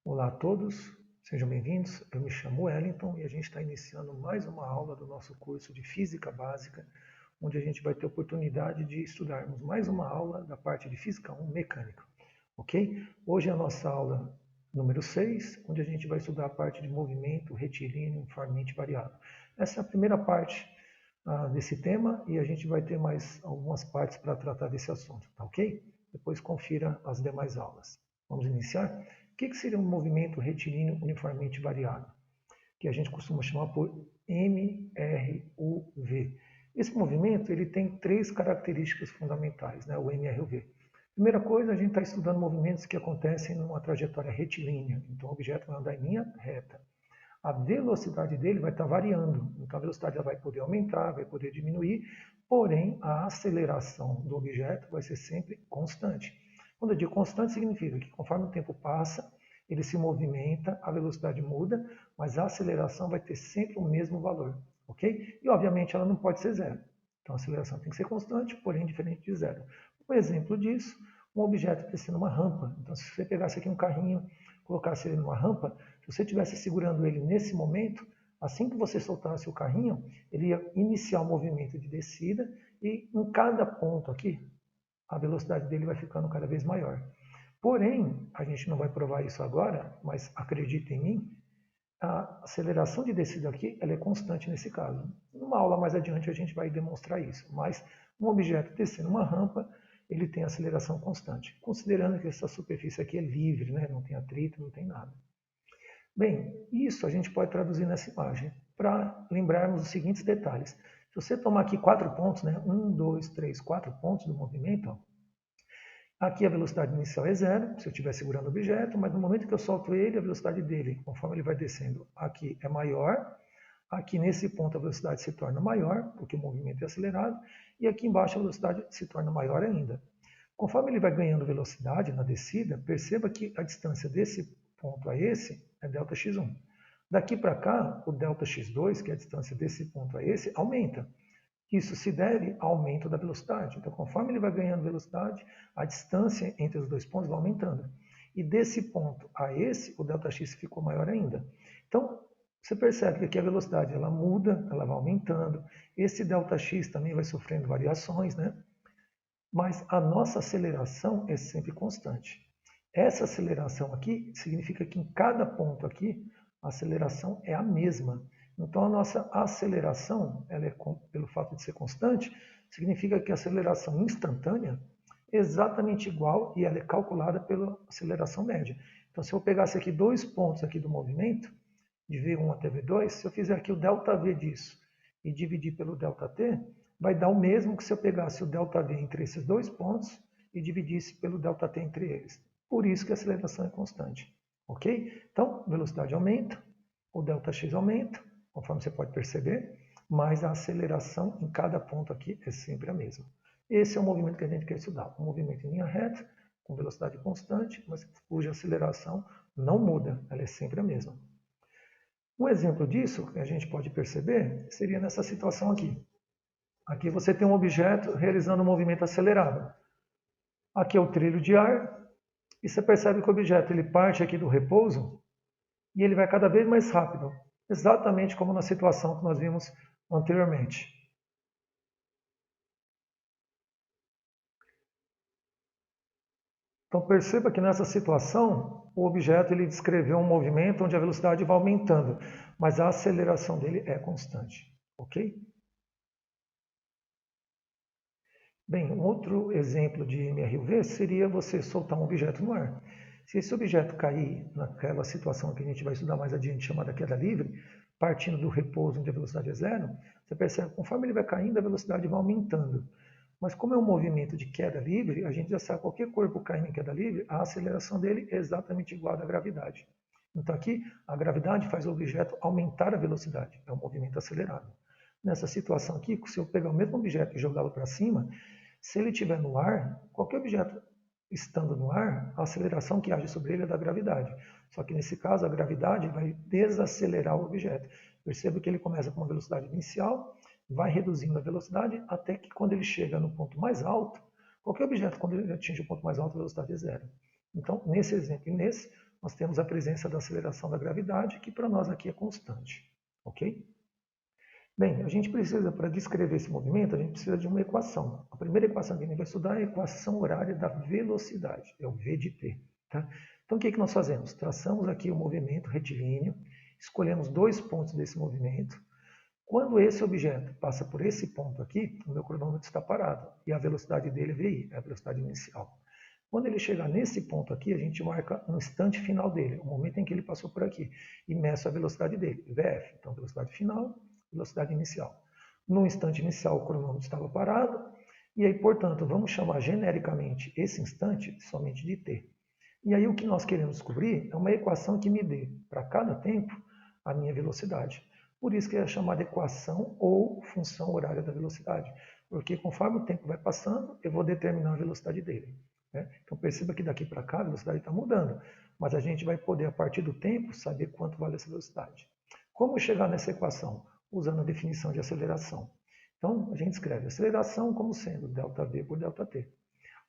Olá a todos, sejam bem-vindos. Eu me chamo Wellington e a gente está iniciando mais uma aula do nosso curso de Física Básica, onde a gente vai ter a oportunidade de estudarmos mais uma aula da parte de Física 1 Mecânica, ok? Hoje é a nossa aula número 6, onde a gente vai estudar a parte de movimento retilíneo uniformemente variável. Essa é a primeira parte desse tema e a gente vai ter mais algumas partes para tratar desse assunto, tá ok? Depois confira as demais aulas. Vamos iniciar? O que seria um movimento retilíneo uniformemente variável? Que a gente costuma chamar por MRUV. Esse movimento ele tem três características fundamentais, né? O MRUV. Primeira coisa, a gente está estudando movimentos que acontecem numa trajetória retilínea. Então, o objeto vai andar em linha reta. A velocidade dele vai estar variando. Então, a velocidade vai poder aumentar, vai poder diminuir, porém, a aceleração do objeto vai ser sempre constante. Quando eu digo constante, significa que conforme o tempo passa, ele se movimenta, a velocidade muda, mas a aceleração vai ter sempre o mesmo valor, ok? E, obviamente, ela não pode ser zero. Então, a aceleração tem que ser constante, porém diferente de zero. Um exemplo disso, um objeto descendo uma rampa. Então, se você pegasse aqui um carrinho, colocasse ele numa rampa, se você estivesse segurando ele nesse momento, assim que você soltasse o carrinho, ele ia iniciar o movimento de descida e em cada ponto aqui, a velocidade dele vai ficando cada vez maior. Porém, a gente não vai provar isso agora, mas acredita em mim, a aceleração de descida aqui ela é constante nesse caso. Numa aula mais adiante a gente vai demonstrar isso, mas um objeto descendo uma rampa, ele tem aceleração constante, considerando que essa superfície aqui é livre, né? Não tem atrito, não tem nada. Bem, isso a gente pode traduzir nessa imagem para lembrarmos os seguintes detalhes. Se você tomar aqui 4 pontos, né? 1, 2, 3, 4 pontos do movimento, ó, aqui a velocidade inicial é zero, se eu estiver segurando o objeto, mas no momento que eu solto ele, a velocidade dele, conforme ele vai descendo, aqui é maior. Aqui nesse ponto a velocidade se torna maior, porque o movimento é acelerado, e aqui embaixo a velocidade se torna maior ainda. Conforme ele vai ganhando velocidade na descida, perceba que a distância desse ponto a esse é ΔX1. Daqui para cá, o ΔX2, que é a distância desse ponto a esse, aumenta. Isso se deve ao aumento da velocidade. Então, conforme ele vai ganhando velocidade, a distância entre os dois pontos vai aumentando. E desse ponto a esse, o ΔX ficou maior ainda. Então, você percebe que aqui a velocidade ela muda, ela vai aumentando. Esse ΔX também vai sofrendo variações, né? Mas a nossa aceleração é sempre constante. Essa aceleração aqui significa que em cada ponto aqui, a aceleração é a mesma. Então, a nossa aceleração, ela é, pelo fato de ser constante, significa que a aceleração instantânea é exatamente igual e ela é calculada pela aceleração média. Então, se eu pegasse aqui dois pontos aqui do movimento, de V1 até V2, se eu fizer aqui o ΔV disso e dividir pelo ΔT, vai dar o mesmo que se eu pegasse o ΔV entre esses dois pontos e dividisse pelo ΔT entre eles. Por isso que a aceleração é constante. Ok? Então, velocidade aumenta, o ΔX aumenta, conforme você pode perceber, mas a aceleração em cada ponto aqui é sempre a mesma. Esse é o movimento que a gente quer estudar. Um movimento em linha reta, com velocidade constante, mas cuja aceleração não muda, ela é sempre a mesma. Um exemplo disso, que a gente pode perceber, seria nessa situação aqui. Aqui você tem um objeto realizando um movimento acelerado. Aqui é o trilho de ar, e você percebe que o objeto ele parte aqui do repouso e ele vai cada vez mais rápido, exatamente como na situação que nós vimos anteriormente. Então perceba que nessa situação o objeto ele descreveu um movimento onde a velocidade vai aumentando, mas a aceleração dele é constante, ok? Bem, um outro exemplo de MRUV seria você soltar um objeto no ar. Se esse objeto cair naquela situação que a gente vai estudar mais adiante, chamada queda livre, partindo do repouso onde a velocidade é zero, você percebe que conforme ele vai caindo, a velocidade vai aumentando. Mas como é um movimento de queda livre, a gente já sabe que qualquer corpo caindo em queda livre, a aceleração dele é exatamente igual à da gravidade. Então aqui, a gravidade faz o objeto aumentar a velocidade, é um movimento acelerado. Nessa situação aqui, se eu pegar o mesmo objeto e jogá-lo para cima, se ele estiver no ar, qualquer objeto estando no ar, a aceleração que age sobre ele é da gravidade. Só que nesse caso, a gravidade vai desacelerar o objeto. Perceba que ele começa com uma velocidade inicial, vai reduzindo a velocidade, até que quando ele chega no ponto mais alto, qualquer objeto, quando ele atinge o ponto mais alto, a velocidade é zero. Então, nesse exemplo e nesse, nós temos a presença da aceleração da gravidade, que para nós aqui é constante. Ok? Bem, a gente precisa, para descrever esse movimento, a gente precisa de uma equação. A primeira equação que a gente vai estudar é a equação horária da velocidade, é o v de t. Tá? Então, o que nós fazemos? Traçamos aqui o movimento retilíneo, escolhemos 2 pontos desse movimento. Quando esse objeto passa por esse ponto aqui, o meu cronômetro está parado, e a velocidade dele é VI, é a velocidade inicial. Quando ele chegar nesse ponto aqui, a gente marca um instante final dele, o momento em que ele passou por aqui, e meço a velocidade dele, VF. Então, velocidade final, velocidade inicial. No instante inicial, o cronômetro estava parado, e aí, portanto, vamos chamar genericamente esse instante somente de t. E aí, o que nós queremos descobrir é uma equação que me dê, para cada tempo, a minha velocidade. Por isso que é chamada equação ou função horária da velocidade, porque conforme o tempo vai passando, eu vou determinar a velocidade dele. Né? Então, perceba que daqui para cá a velocidade está mudando, mas a gente vai poder, a partir do tempo, saber quanto vale essa velocidade. Como chegar nessa equação? Usando a definição de aceleração. Então, a gente escreve aceleração como sendo ΔV por ΔT.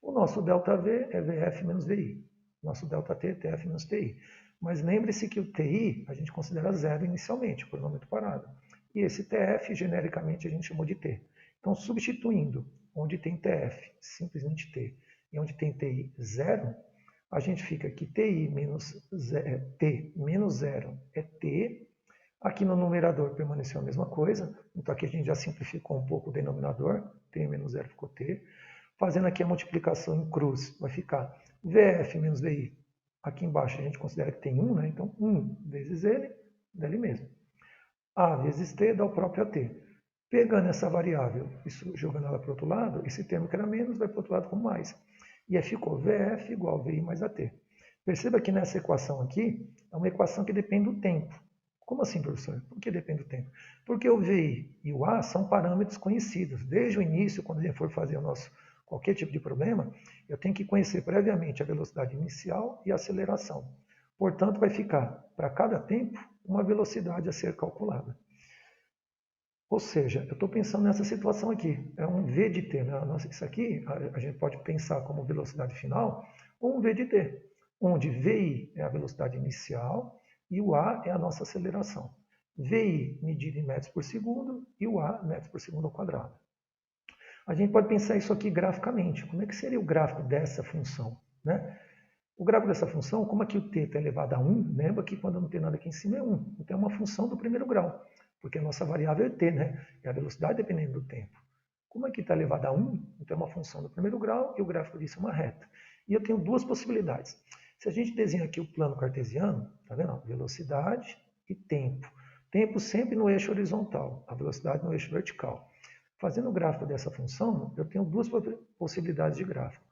O nosso ΔV é VF menos VI. O nosso ΔT é TF menos TI. Mas lembre-se que o TI a gente considera zero inicialmente, o cronômetro parado. E esse TF, genericamente, a gente chamou de T. Então, substituindo onde tem TF, simplesmente T, e onde tem TI, zero, a gente fica que TI menos T menos zero é T. Aqui no numerador permaneceu a mesma coisa, então aqui a gente já simplificou um pouco o denominador, T menos zero ficou T. Fazendo aqui a multiplicação em cruz, vai ficar VF menos VI. Aqui embaixo a gente considera que tem 1, né? Então 1 vezes ele, dele mesmo. A vezes T dá o próprio AT. Pegando essa variável e jogando ela para o outro lado, esse termo que era menos vai para o outro lado com mais. E aí ficou VF igual VI mais AT. Perceba que nessa equação aqui, é uma equação que depende do tempo. Como assim, professor? Por que depende do tempo? Porque o VI e o A são parâmetros conhecidos. Desde o início, quando a gente for fazer qualquer tipo de problema, eu tenho que conhecer previamente a velocidade inicial e a aceleração. Portanto, vai ficar, para cada tempo, uma velocidade a ser calculada. Ou seja, eu estou pensando nessa situação aqui, é um V de t. Né? Isso aqui a gente pode pensar como velocidade final ou um V de t, onde VI é a velocidade inicial e o A é a nossa aceleração. VI medido em metros por segundo e o A metros por segundo ao quadrado. A gente pode pensar isso aqui graficamente. Como é que seria o gráfico dessa função? Né? O gráfico dessa função, como aqui o t está elevado a 1, lembra que quando não tem nada aqui em cima é 1. Então é uma função do primeiro grau, porque a nossa variável é t, né? É a velocidade dependendo do tempo. Como aqui está elevado a 1, então é uma função do primeiro grau e o gráfico disso é uma reta. E eu tenho duas possibilidades. Se a gente desenha aqui o plano cartesiano, tá vendo? Velocidade e tempo. Tempo sempre no eixo horizontal, a velocidade no eixo vertical. Fazendo o gráfico dessa função, eu tenho duas possibilidades de gráfico.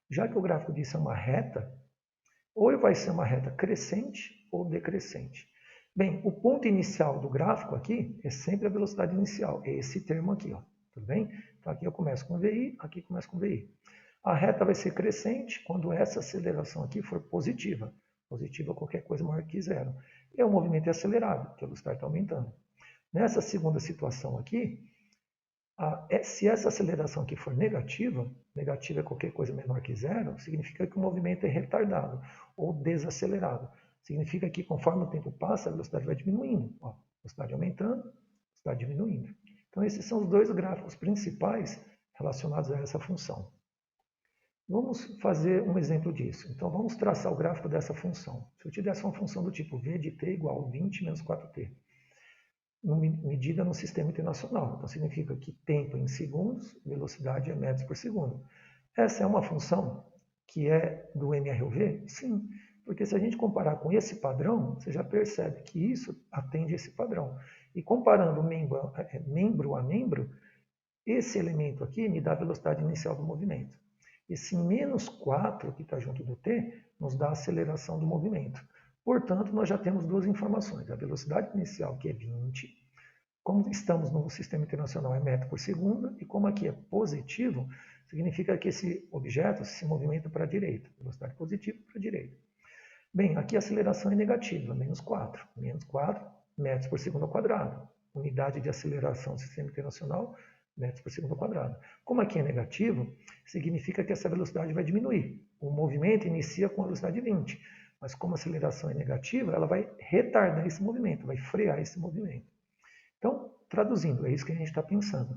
Já que o gráfico disso é uma reta, ou vai ser uma reta crescente ou decrescente. Bem, o ponto inicial do gráfico aqui é sempre a velocidade inicial, é esse termo aqui, ó, tudo bem? Então aqui eu começo com VI, aqui começo com VI. A reta vai ser crescente quando essa aceleração aqui for positiva. Positiva é qualquer coisa maior que zero. E o movimento é acelerado, que a velocidade está aumentando. Nessa segunda situação aqui, se essa aceleração aqui for negativa, negativa é qualquer coisa menor que zero, significa que o movimento é retardado ou desacelerado. Significa que conforme o tempo passa, a velocidade vai diminuindo. Ó, velocidade aumentando, velocidade diminuindo. Então esses são os dois gráficos principais relacionados a essa função. Vamos fazer um exemplo disso. Então vamos traçar o gráfico dessa função. Se eu tivesse uma função do tipo v de t igual a 20 menos 4t, medida no sistema internacional. Então, significa que tempo em segundos, velocidade é metros por segundo. Essa é uma função que é do MRUV? Sim, porque se a gente comparar com esse padrão, você já percebe que isso atende esse padrão. E comparando membro a membro, esse elemento aqui me dá a velocidade inicial do movimento. Esse menos 4 que está junto do t nos dá a aceleração do movimento. Portanto, nós já temos duas informações. A velocidade inicial, que é 20, como estamos no sistema internacional, é metro por segundo, e como aqui é positivo, significa que esse objeto se movimenta para a direita. Velocidade positiva para a direita. Bem, aqui a aceleração é negativa, menos 4. Menos 4 metros por segundo ao quadrado. Unidade de aceleração do sistema internacional, metros por segundo ao quadrado. Como aqui é negativo, significa que essa velocidade vai diminuir. O movimento inicia com a velocidade 20, Mas como a aceleração é negativa, ela vai retardar esse movimento, vai frear esse movimento. Então, traduzindo, é isso que a gente está pensando.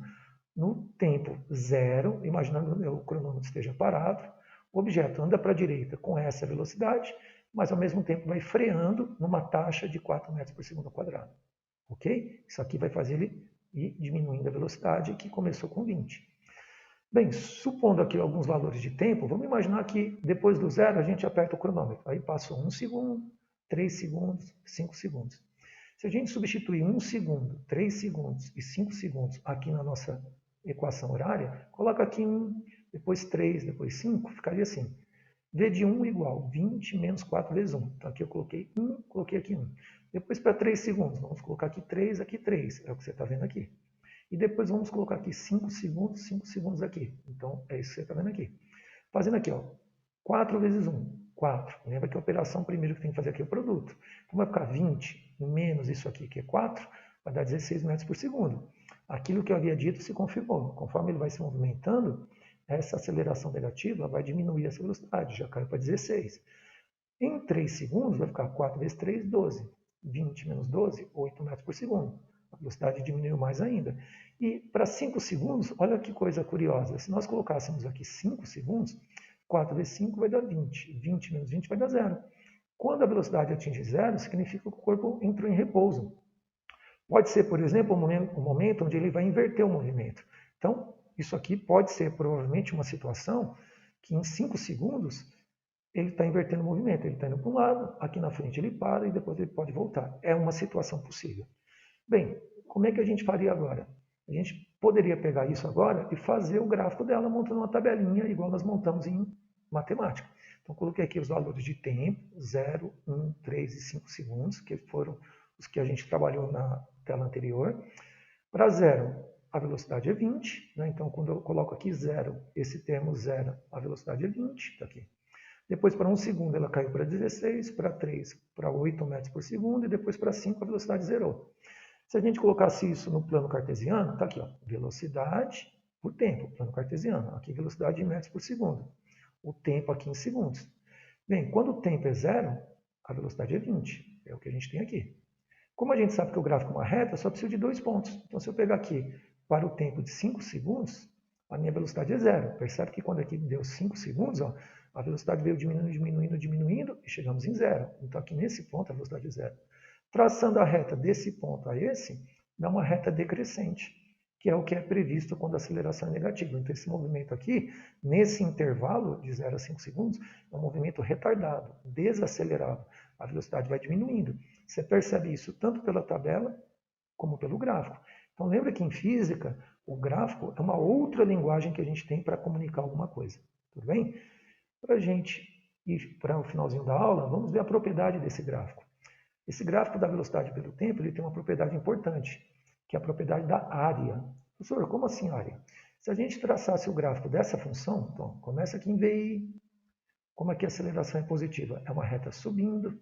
No tempo zero, imaginando que o cronômetro esteja parado, o objeto anda para a direita com essa velocidade, mas ao mesmo tempo vai freando numa taxa de 4 metros por segundo ao quadrado. Ok? Isso aqui vai fazer ele ir diminuindo a velocidade, que começou com 20. Bem, supondo aqui alguns valores de tempo, vamos imaginar que depois do zero a gente aperta o cronômetro. Aí passou 1 segundo, 3 segundos, 5 segundos. Se a gente substituir 1 segundo, 3 segundos e 5 segundos aqui na nossa equação horária, coloca aqui 1, depois 3, depois 5, ficaria assim. V de 1 igual 20 menos 4 vezes 1. Então aqui eu coloquei 1, coloquei aqui 1. Depois para 3 segundos, vamos colocar aqui 3, é o que você está vendo aqui. E depois vamos colocar aqui 5 segundos aqui. Então é isso que você está vendo aqui. Fazendo aqui, ó, 4 vezes 1, 4. Lembra que a operação primeiro que tem que fazer aqui é o produto. Então vai ficar 20 menos isso aqui, que é 4, vai dar 16 metros por segundo. Aquilo que eu havia dito se confirmou. Conforme ele vai se movimentando, essa aceleração negativa vai diminuir essa velocidade, já caiu para 16. Em 3 segundos vai ficar 4 vezes 3, 12. 20 menos 12, 8 metros por segundo. A velocidade diminuiu mais ainda. E para 5 segundos, olha que coisa curiosa. Se nós colocássemos aqui 5 segundos, 4 vezes 5 vai dar 20. 20 menos 20 vai dar zero. Quando a velocidade atinge zero, significa que o corpo entrou em repouso. Pode ser, por exemplo, um momento onde ele vai inverter o movimento. Então, isso aqui pode ser provavelmente uma situação que em 5 segundos ele está invertendo o movimento. Ele está indo para um lado, aqui na frente ele para e depois ele pode voltar. É uma situação possível. Bem, como é que a gente faria agora? A gente poderia pegar isso agora e fazer o gráfico dela montando uma tabelinha igual nós montamos em matemática. Então, coloquei aqui os valores de tempo, 0, 1, 3 e 5 segundos, que foram os que a gente trabalhou na tela anterior. Para 0, a velocidade é 20. Né? Então, quando eu coloco aqui 0, esse termo 0, a velocidade é 20. Está aqui. Depois, para 1 segundo, ela caiu para 16, para 3, para 8 metros por segundo, e depois para 5, a velocidade zerou. Se a gente colocasse isso no plano cartesiano, está aqui, ó, velocidade por tempo, plano cartesiano. Aqui, velocidade em metros por segundo. O tempo aqui em segundos. Bem, quando o tempo é zero, a velocidade é 20. É o que a gente tem aqui. Como a gente sabe que o gráfico é uma reta, eu só preciso de 2 pontos. Então, se eu pegar aqui para o tempo de 5 segundos, a minha velocidade é zero. Percebe que quando aqui deu 5 segundos, ó, a velocidade veio diminuindo e chegamos em zero. Então, aqui nesse ponto, a velocidade é zero. Traçando a reta desse ponto a esse, dá uma reta decrescente, que é o que é previsto quando a aceleração é negativa. Então, esse movimento aqui, nesse intervalo de 0 a 5 segundos, é um movimento retardado, desacelerado. A velocidade vai diminuindo. Você percebe isso tanto pela tabela como pelo gráfico. Então, lembra que em física, o gráfico é uma outra linguagem que a gente tem para comunicar alguma coisa. Tudo bem? Para a gente ir para o finalzinho da aula, vamos ver a propriedade desse gráfico. Esse gráfico da velocidade pelo tempo ele tem uma propriedade importante, que é a propriedade da área. Professor, como assim área? Se a gente traçasse o gráfico dessa função, então, começa aqui em VI, como aqui a aceleração é positiva? É uma reta subindo,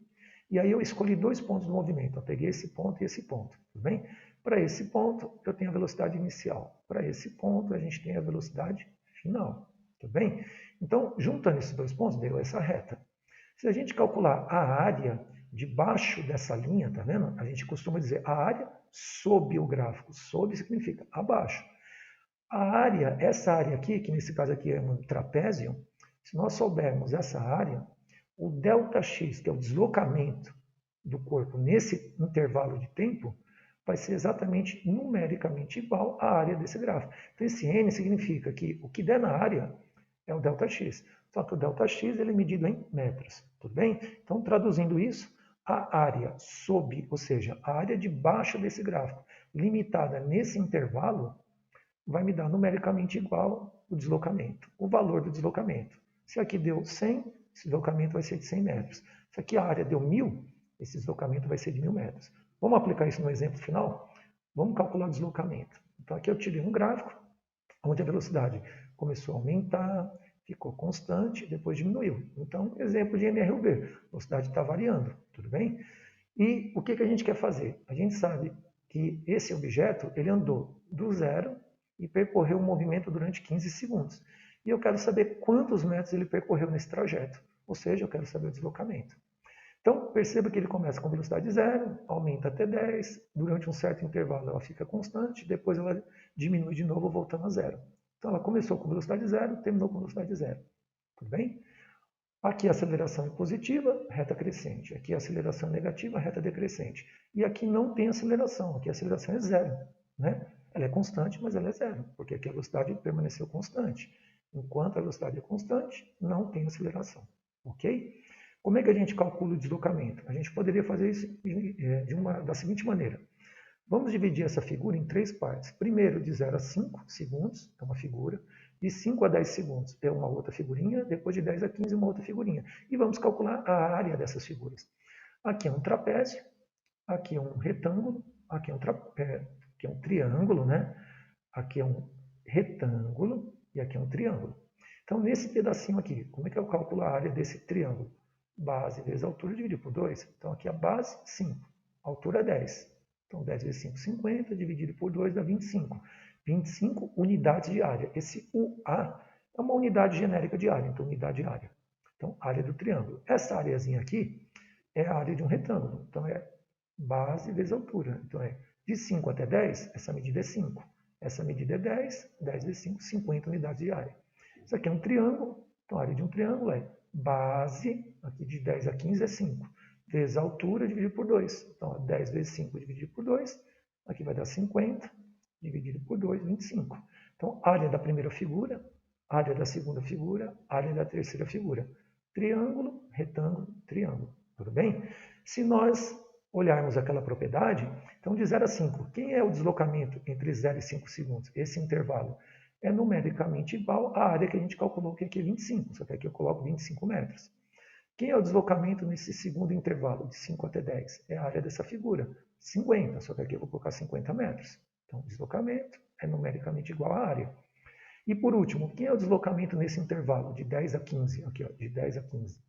e aí eu escolhi 2 pontos do movimento. Eu peguei esse ponto e esse ponto, tudo bem? Para esse ponto, eu tenho a velocidade inicial. Para esse ponto, a gente tem a velocidade final, tudo bem? Então, juntando esses 2 pontos, deu essa reta. Se a gente calcular a área debaixo dessa linha, tá vendo? A gente costuma dizer a área sob o gráfico. Sob significa abaixo. A área, essa área aqui, que nesse caso aqui é um trapézio, se nós soubermos essa área, o ΔX, que é o deslocamento do corpo nesse intervalo de tempo, vai ser exatamente numericamente igual à área desse gráfico. Então, esse N significa que o que der na área é o ΔX. Só que o ΔX ele é medido em metros, tudo bem? Então, traduzindo isso, a área sob, ou seja, a área debaixo desse gráfico, limitada nesse intervalo, vai me dar numericamente igual o deslocamento, o valor do deslocamento. Se aqui deu 100, esse deslocamento vai ser de 100 metros. Se aqui a área deu 1000, esse deslocamento vai ser de 1000 metros. Vamos aplicar isso no exemplo final? Vamos calcular o deslocamento. Então aqui eu tirei um gráfico, onde a velocidade começou a aumentar, ficou constante, depois diminuiu. Então, exemplo de MRUB, a velocidade está variando, tudo bem? E o que a gente quer fazer? A gente sabe que esse objeto ele andou do zero e percorreu um movimento durante 15 segundos. E eu quero saber quantos metros ele percorreu nesse trajeto. Ou seja, eu quero saber o deslocamento. Então, perceba que ele começa com velocidade zero, aumenta até 10, durante um certo intervalo ela fica constante, depois ela diminui de novo, voltando a zero. Então, ela começou com velocidade zero, terminou com velocidade zero. Tudo bem? Aqui a aceleração é positiva, reta crescente. Aqui a aceleração é negativa, reta decrescente. E aqui não tem aceleração, aqui a aceleração é zero. Né? Ela é constante, mas ela é zero, porque aqui a velocidade permaneceu constante. Enquanto a velocidade é constante, não tem aceleração. Ok? Como é que a gente calcula o deslocamento? A gente poderia fazer isso da seguinte maneira. Vamos dividir essa figura em 3 partes. Primeiro, de 0 a 5 segundos, é uma figura. De 5 a 10 segundos é uma outra figurinha. Depois de 10 a 15, uma outra figurinha. E vamos calcular a área dessas figuras. Aqui é um trapézio, aqui é um retângulo, aqui é um triângulo, né? Aqui é um retângulo e aqui é um triângulo. Então, nesse pedacinho aqui, como é que eu calculo a área desse triângulo? Base vezes altura dividido por 2. Então, aqui a base, 5. A altura é 10. Então, 10 vezes 5, 50, dividido por 2 dá 25. 25 unidades de área. Esse UA é uma unidade genérica de área, então unidade de área. Então, área do triângulo. Essa areazinha aqui é a área de um retângulo. Então, é base vezes altura. Então, é de 5 até 10, essa medida é 5. Essa medida é 10, 10 vezes 5, 50 unidades de área. Isso aqui é um triângulo, então a área de um triângulo é base, aqui de 10 a 15 é 5, vezes a altura dividido por 2. Então, 10 vezes 5 dividido por 2, aqui vai dar 50, dividido por 2, 25. Então, área da primeira figura, área da segunda figura, área da terceira figura. Triângulo, retângulo, triângulo. Tudo bem? Se nós olharmos aquela propriedade, então de 0 a 5, quem é o deslocamento entre 0 e 5 segundos? Esse intervalo é numericamente igual à área que a gente calculou, que aqui é 25, só que aqui eu coloco 25 metros. Quem é o deslocamento nesse segundo intervalo, de 5 até 10? É a área dessa figura, 50, só que aqui eu vou colocar 50 metros. Então, o deslocamento é numericamente igual à área. E por último, quem é o deslocamento nesse intervalo, de 10 a 15? Aqui, ó, de 10 a 15.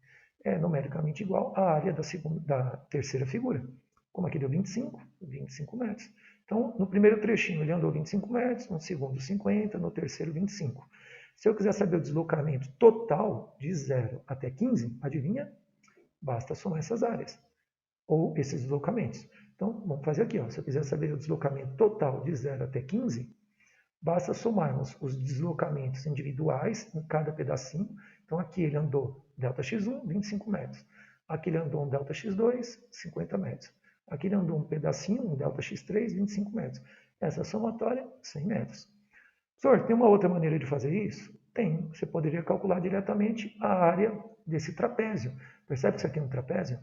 É numericamente igual à área da terceira figura. Como aqui deu 25, 25 metros. Então, no primeiro trechinho ele andou 25 metros, no segundo 50, no terceiro 25. Se eu quiser saber o deslocamento total de 0 até 15, adivinha? Basta somar essas áreas, ou esses deslocamentos. Então, vamos fazer aqui. Ó. Se eu quiser saber o deslocamento total de 0 até 15, basta somarmos os deslocamentos individuais em cada pedacinho. Então, aqui ele andou ΔX1, 25 metros. Aqui ele andou um ΔX2, 50 metros. Aqui ele andou um pedacinho, um ΔX3, 25 metros. Essa somatória, 100 metros. Professor, tem uma outra maneira de fazer isso? Tem. Você poderia calcular diretamente a área desse trapézio. Percebe que isso aqui é um trapézio?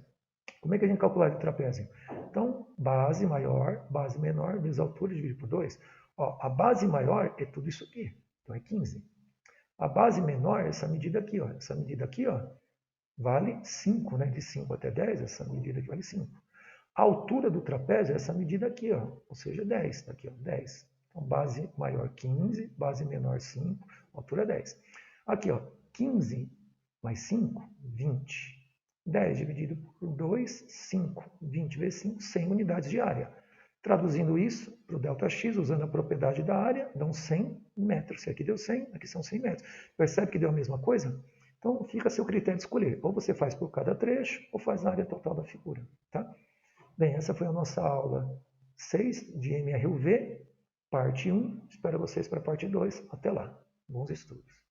Como é que a gente calcula o trapézio? Então, base maior, base menor, vezes altura dividido por 2. Ó, a base maior é tudo isso aqui, então é 15. A base menor é essa medida aqui, ó. Essa medida aqui, ó, vale 5, né? De 5 até 10, essa medida aqui vale 5. A altura do trapézio é essa medida aqui, ó, ou seja, 10. Tá aqui, ó, 10. Então, base maior 15, base menor 5, altura 10. Aqui, ó, 15 mais 5, 20. 10 dividido por 2, 5. 20 vezes 5, 100 unidades de área. Traduzindo isso para o ΔX, usando a propriedade da área, dão 100 metros. Se aqui deu 100, aqui são 100 metros. Percebe que deu a mesma coisa? Então, fica a seu critério de escolher. Ou você faz por cada trecho, ou faz a área total da figura. Tá? Bem, essa foi a nossa aula 6 de MRUV, parte 1. Espero vocês para a parte 2. Até lá. Bons estudos.